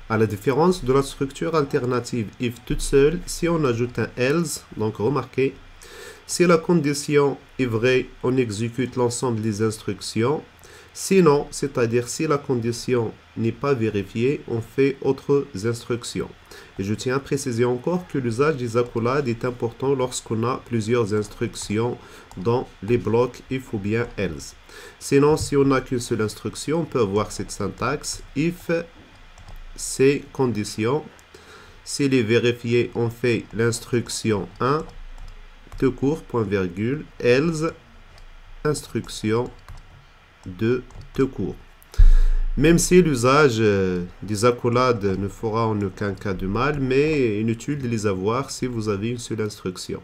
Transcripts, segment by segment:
À la différence de la structure alternative if toute seule, si on ajoute un else, donc remarquez, si la condition est vraie, on exécute l'ensemble des instructions. Sinon, c'est-à-dire si la condition n'est pas vérifiée, on fait autres instructions. Et je tiens à préciser encore que l'usage des accolades est important lorsqu'on a plusieurs instructions dans les blocs if ou bien else. Sinon, si on n'a qu'une seule instruction, on peut avoir cette syntaxe if c'est condition. S'il est vérifié, on fait l'instruction 1, tout court, point virgule, else, instruction 2, tout court. Même si l'usage des accolades ne fera en aucun cas de mal, mais inutile de les avoir si vous avez une seule instruction.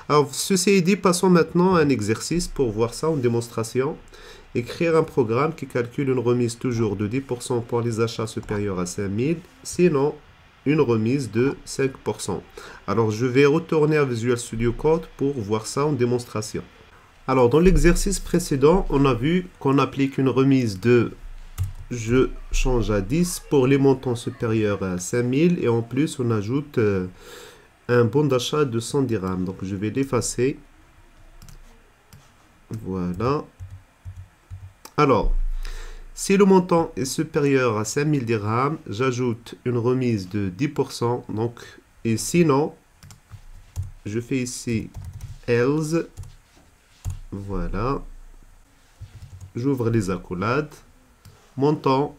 Alors, ceci est dit, passons maintenant à un exercice pour voir ça en démonstration. Écrire un programme qui calcule une remise toujours de 10% pour les achats supérieurs à 5000, sinon une remise de 5%. Alors, je vais retourner à Visual Studio Code pour voir ça en démonstration. Alors, dans l'exercice précédent, on a vu qu'on applique une remise de je change à 10 pour les montants supérieurs à 5000 et en plus, on ajoute un bon d'achat de 100 dirhams. Donc, je vais l'effacer. Voilà. Alors, si le montant est supérieur à 5000 dirhams, j'ajoute une remise de 10%. Donc, et sinon, je fais ici else. Voilà. J'ouvre les accolades. Montant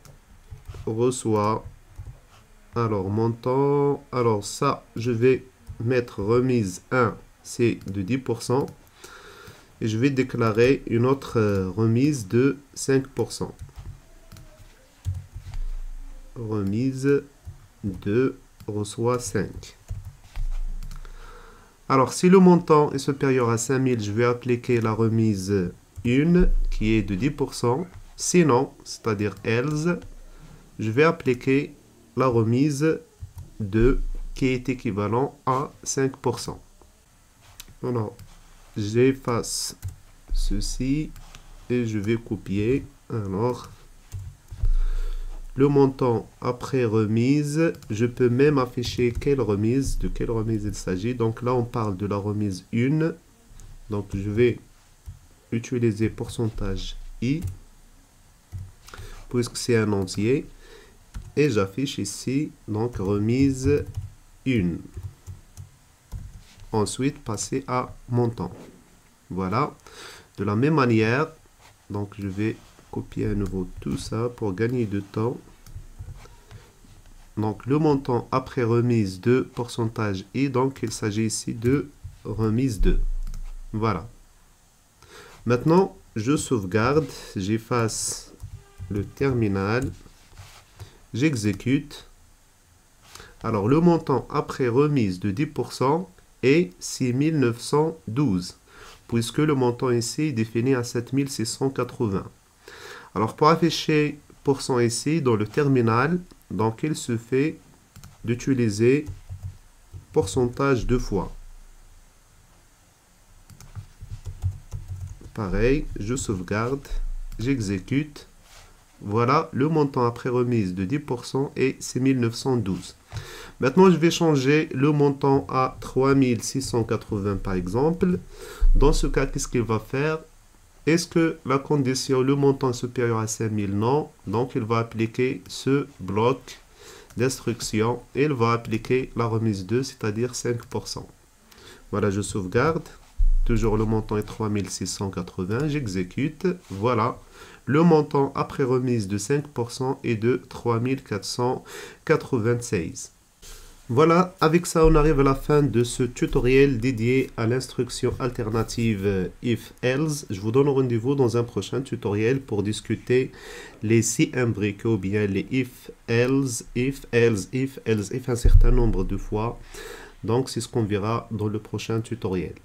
reçoit. Alors, montant. Alors, ça, je vais mettre remise 1, c'est de 10%. Et je vais déclarer une autre remise de 5%. Remise de reçoit 5. Alors, si le montant est supérieur à 5000, je vais appliquer la remise 1 qui est de 10%. Sinon, c'est-à-dire else, je vais appliquer la remise 2 qui est équivalent à 5%. Alors, j'efface ceci et je vais copier. Alors, le montant après remise, je peux même afficher quelle remise, de quelle remise il s'agit. Donc là, on parle de la remise 1. Donc, je vais utiliser pourcentage i, puisque c'est un entier. Et j'affiche ici, donc, remise 1. Ensuite, passer à montant. Voilà. De la même manière, donc je vais copier à nouveau tout ça pour gagner de temps. Donc, le montant après remise de pourcentage i, donc il s'agit ici de remise 2. Voilà. Maintenant, je sauvegarde, j'efface le terminal, j'exécute. Alors, le montant après remise de 10% est 6912, puisque le montant ici est défini à 7680. Alors, pour afficher % ici dans le terminal, donc il se fait d'utiliser pourcentage 2 fois. Pareil, je sauvegarde, j'exécute. Voilà, le montant après remise de 10% est 6912. Maintenant, je vais changer le montant à 3680 par exemple. Dans ce cas, qu'est-ce qu'il va faire? Est-ce que la condition, le montant est supérieur à 5000? Non. Donc, il va appliquer ce bloc d'instruction et il va appliquer la remise 2, c'est-à-dire 5%. Voilà, je sauvegarde. Toujours le montant est 3680. J'exécute. Voilà. Le montant après remise de 5% est de 3496. Voilà, avec ça, on arrive à la fin de ce tutoriel dédié à l'instruction alternative if-else. Je vous donne rendez-vous dans un prochain tutoriel pour discuter les si imbriqués ou bien les if-else, if-else, if-else, if un certain nombre de fois. Donc, c'est ce qu'on verra dans le prochain tutoriel.